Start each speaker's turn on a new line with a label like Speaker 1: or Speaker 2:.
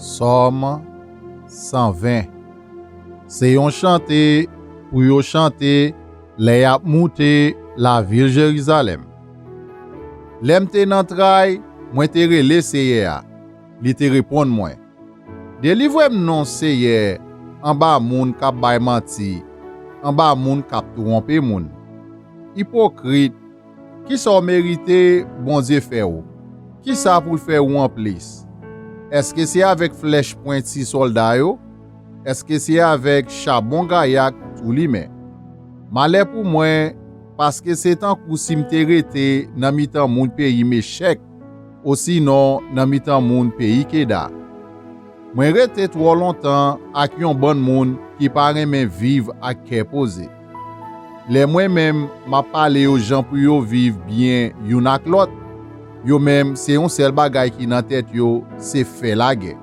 Speaker 1: Somme 120. C'est yon chanté pour yon chanter les ap monté la ville Jérusalem. Lem te nan tray, mwen te rele seye a. Li te répond mwen. Délivrem non seye, en bas moun kap bay manti, en bas moun kap trompe moun. Hypocrite, qui sont mérité bon Dieu fait ou? Qui ça pour faire ou en plus? Est-ce que c'est avec flèche pointi soldat yo? Est-ce que c'est avec charbon gaillac tout li men? Malheur pour moi parce que c'est un coup si m'te rete nan mitan moun pays Méchec ou sinon nan mitan moun pays Keda. Mwen rete trop longtemps ak yon bon moun qui pa remen vivre ak kè posé. Les moi-même m'a parlé aux gens pour yo vivre bien yon ak l'autre. Yo même c'est un seul bagay qui nan tête yo, c'est fait la guerre.